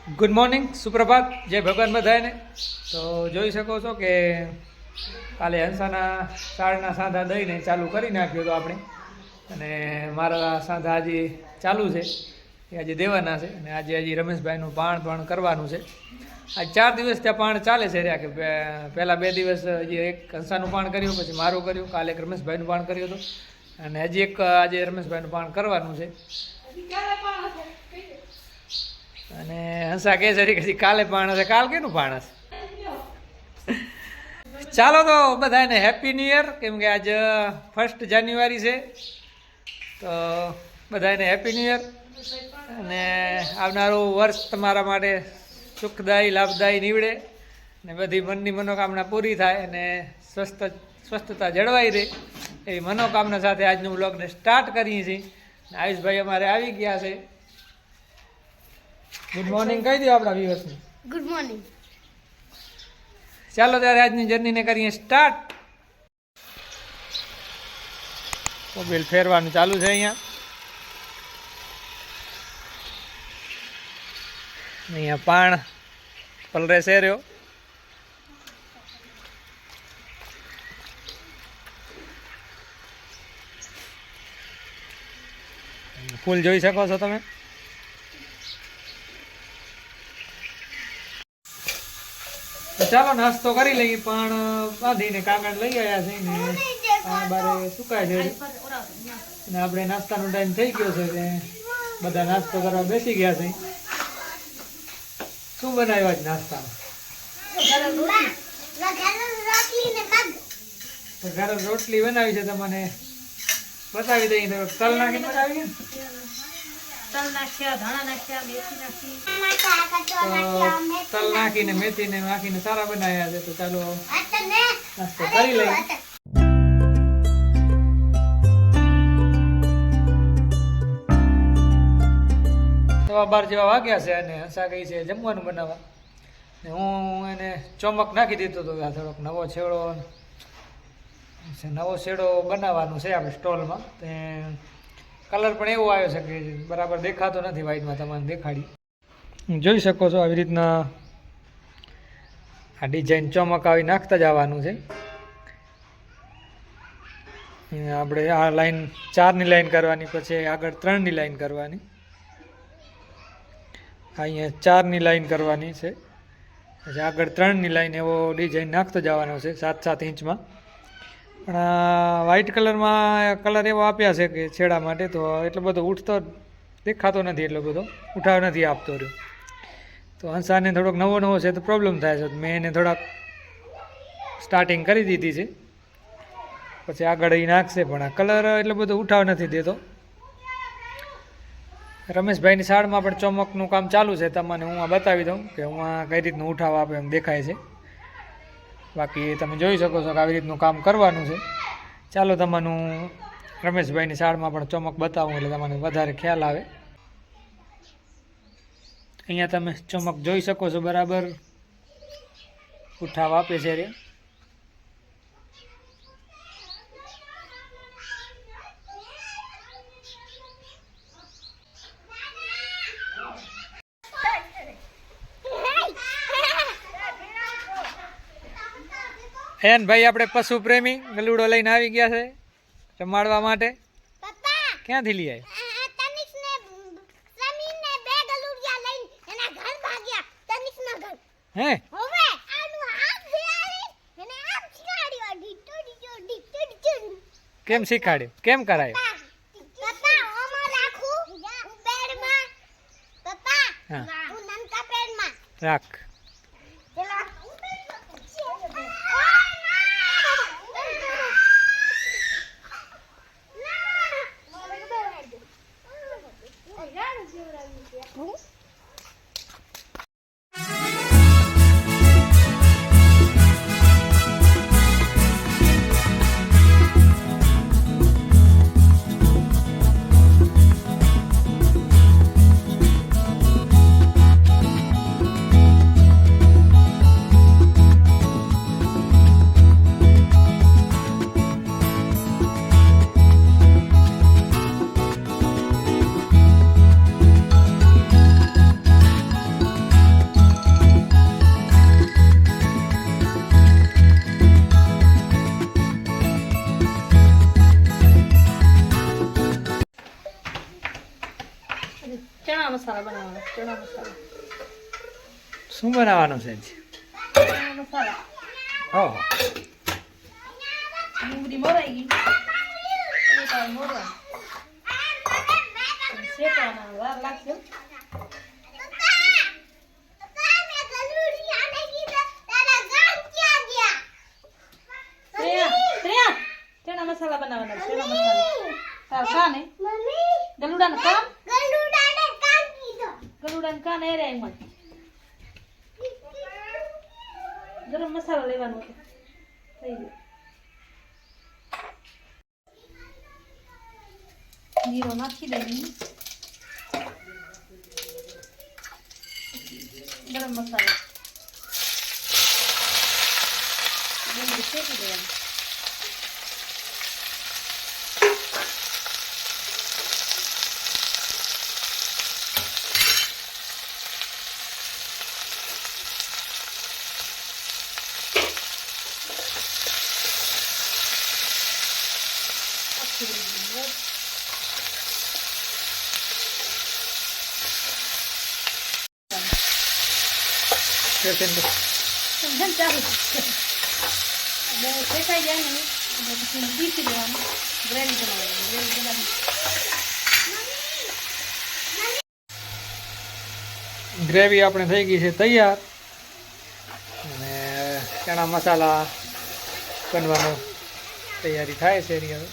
Good morning, સુપ્રભાત, જય ભગવાન બધાને. તો જોઈ શકો છો કે કાલે હંસાના શાળના સાંધા દઈને ચાલુ કરી નાખ્યો હતો આપણે, અને મારા સાંધા હજી ચાલુ છે, એ આજે દેવાના છે. અને આજે હજી રમેશભાઈનું પાણ કરવાનું છે. આજ 4 દિવસ ત્યાં પાણ ચાલે છે રહ્યા, કે પહેલાં 2 દિવસ હજી એક હંસાનું પાણ કર્યું, પછી મારું કર્યું, કાલે એક રમેશભાઈનું પાણ કર્યું હતું, અને હજી એક આજે રમેશભાઈનું પાણ કરવાનું છે. અને હંસા કહે છે કે કાલે પાણ હશે. કાલ કેનું પાણ હશે? ચાલો તો બધાને હેપી ન્યૂ યર, કેમ કે આજ 1 જાન્યુઆરી છે. તો બધાને હેપી ન્યૂ યર, અને આવનારું વર્ષ તમારા માટે સુખદાયી લાભદાયી નીવડે, ને બધી મનની મનોકામના પૂરી થાય, અને સ્વસ્થતા જળવાઈ રહે, એવી મનોકામના સાથે આજનું બ્લોગને સ્ટાર્ટ કરીએ છીએ. આયુષભાઈ અમારે આવી ગયા છે. ગુડ મોર્નિંગ કહી દો આપણા વ્યુઅર્સને. Good morning. ચાલો ત્યારે આજની જર્નીને કરીએ સ્ટાર્ટ. મોબાઈલ ફેરવાનું ચાલુ છે અહીંયા પાણ પલરે છે રહ્યો. ફૂલ જોઈ શકો છો તમે. ચાલો નાસ્તો કરી લઈએ. પણ બાંધીને કાગળ લઈ આવ્યા છે ને પાણ બારે સુકાય છે, અને આપણે નાસ્તાનો ટાઈમ થઈ ગયો છે, એટલે બધા નાસ્તો કરવા બેસી ગયા છે. શું બનાવ્યું આજ નાસ્તામાં? ગરમ રોટલી બનાવી છે. તમને બતાવી દઈએ. તો તલ નાખીને બનાવી, તલ નાખીને મેથી ને નાખીને સારા બનાવ્યા છે. તો ચાલો નાસ્તો કરી લઈએ. સવા 12 જેવા વાગ્યા છે, અને હંસા ગઈ છે જમવાનું બનાવવા, ને હું એને ચોમક નાખી દીધો હતો. આ થોડોક નવો શેડો બનાવવાનો છે આપણે સ્ટોલમાં. તે કલર પણ એવો આવ્યો છે કે બરાબર દેખાતો નથી વ્હાઈટમાં. તમને દેખાડી જોઈ શકો છો. આવી રીતના આ ડિઝાઇન ચોમક આવી નાખતા જવાનું છે. આપણે આ લાઈન 4ની લાઈન કરવાની, પછી આગળ 3ની લાઈન કરવાની, અહીંયા 4ની લાઈન કરવાની છે, પછી આગળ 3ની લાઈન એવો ડિઝાઇન નાખતો જવાનો છે 7-7 ઇંચમાં. પણ આ વ્હાઈટ કલરમાં કલર એવો આપ્યા છે કે છેડા માટે, તો એટલો બધો ઉઠતો દેખાતો નથી, એટલો બધો ઉઠાવ નથી આપતો રહ્યો. તો હંસાને થોડોક નવો છે તો પ્રોબ્લેમ થાય છે. મેં એને થોડાક સ્ટાર્ટિંગ કરી દીધી છે, પછી આગળ એ નાખશે, પણ આ કલર એટલો બધો ઉઠાવ નથી દેતો. રમેશભાઈની શાળમાં પણ ચોમકનું કામ ચાલુ છે. તમને હું આ બતાવી દઉં કે હું આ કઈ રીતનું ઉઠાવ આપે એમ દેખાય છે. બાકી તમે જોઈ શકો છો કે આવી રીતનું કામ કરવાનું છે. ચાલો તમારું રમેશભાઈની શાળમાં પણ ચોમક બતાવું, એટલે તમને વધારે ખ્યાલ આવે. અહીંયા તમે ચોમક જોઈ શકો છો, બરાબર ઉઠાવ આપે છે રે. એન ભાઈ આપણે પશુ પ્રેમી ગલુડો લઈને આવી ગયા છે રમાડવા માટે. ક્યાંથી લઈ આવ્યો? હે કેમ શીખાડ્યું? કેમ કરાયું? હા રાખ. બનાવવાનો ચણા મસાલા. શું બનાવવાનું છે આજે? ચણા મસાલા ઓહો, ડુંગળી મોરાઈ ગઈ ટમેટા મોરવા શેકવાના વાર લાગશે. ચણા મસાલા બનાવવાના ચણા મસાલા તાર કાને ગલુડાને કાન એ રે એમાં ગરમ મસાલો લેવાનો હતો. થઈ ગયો. જીરો નાખી દઈએ. ગરમ મસાલો ડુંગળી શેકી દેવાની. શેકાઈ જાય ને પછી પીસી દેવાનું. ગ્રેવી બનાવવાની. ગ્રેવી બનાવી ગ્રેવી આપણે થઈ ગઈ છે તૈયાર અને ચણા મસાલા બનવાનો તૈયારી થાય છે એની હવે.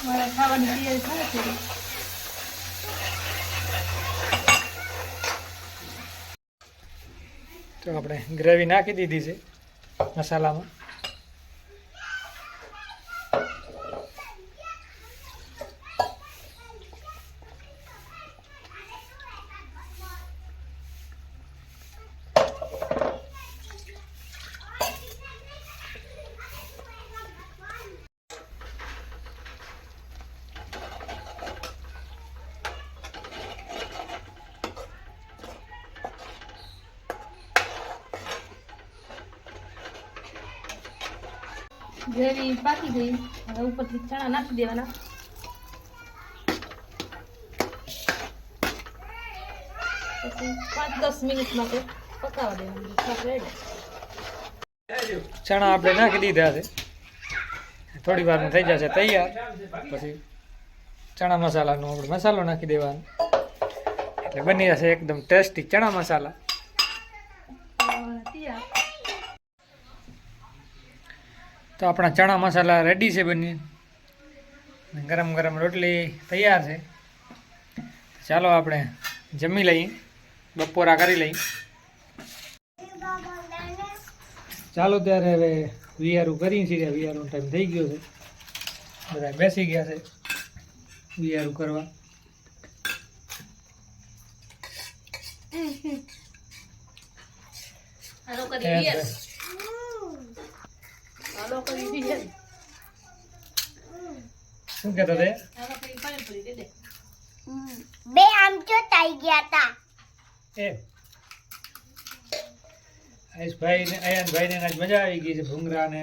મારે ખાવાની તૈયારી થાય છે. તો આપણે ગ્રેવી નાખી દીધી છે મસાલામાં. ગ્રેવી પાકી ગઈ. હવે ઉપરથી ચણા નાખી દેવાના. પછી 5-10 મિનિટ માટે પકાવવા દેવાનું. શાક રેડી. ચણા આપણે નાખી દીધા છે. થોડી વારમાં થઈ જશે તૈયાર. પછી ચણા મસાલાનો આપણે મસાલો નાખી દેવાનો એટલે બની જશે એકદમ ટેસ્ટી ચણા મસાલા. તો આપણા ચણા મસાલા રેડી છે બની. ગરમ ગરમ રોટલી તૈયાર છે. ચાલો આપણે જમી લઈએ, બપોરા કરી લઈએ. ચાલો ત્યારે હવે વિયારું કરીએ છીએ. વિયારું ટાઈમ થઈ ગયો છે. બધા બેસી ગયા છે વિયારું કરવા. શું કહેતો તે? બે આમ ચોટાઈ ગયા તા. એ આયુષભાઈ ને અયાનભાઈ ને આજ મજા આવી ગઈ છે. ભૂંગરા ને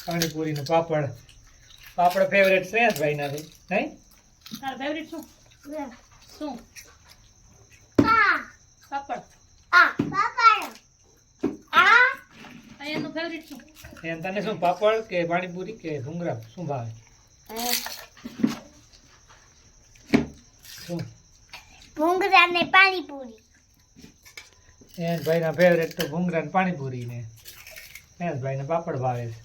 પાણીપુરી ને પાપડ. પાપડ ફેવરેટ શ્રેયસભાઈ ના છે નહીં? તાર ફેવરિટ શું શું આ પાપડ? પાપડ. આ અહીંયાનું ફેવરિટ શું? એમ તને શું પાપડ કે પાણીપુરી કે ભૂંગરા શું ભાવે? શું ભૂંગળા ને પાણીપુરી. ભાઈ ના ફેવરેટ તો ભૂંગરા ને પાણીપુરી ને ભાઈ ને પાપડ ભાવે છે.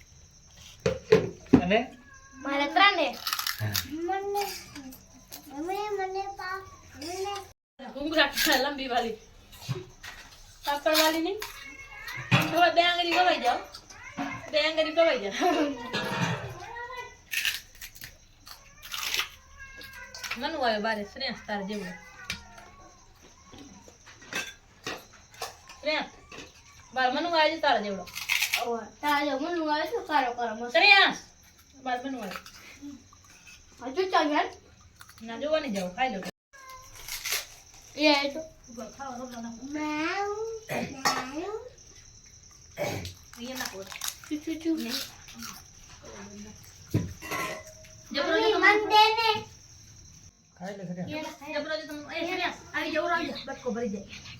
અને મારે ત્રણે મને મને ઘૂંઘરા લંબી વાળી પાપડ વાળી નહીં. થોડા બે આંગળી ગવાઈ જાઓ. બે આંગળી ગવાઈ જાઓ. મનુ આવ્યો બારે. શ્રેયસ તાર જેવડો. શ્રેયસ બાર મનુ આવે છે તારા જેવડો. તાજો મનુ આવે તો કારો કારો મસ્ત. શ્રેયસ બાર મનુ આવે. હજુ ચાલ ના જોવા નહીં જાવ. ખાઈ લો. એ આય તો ખાવા રોટલા નાખો. માઉ અહીંયા નાખો. ચુ ચુ ચુ જબરો મન દે ને ખાઈ લે સરિયા. જબરો જો તમે એ સરિયા આવી જાવ આવી જા બટકો ભરી જાય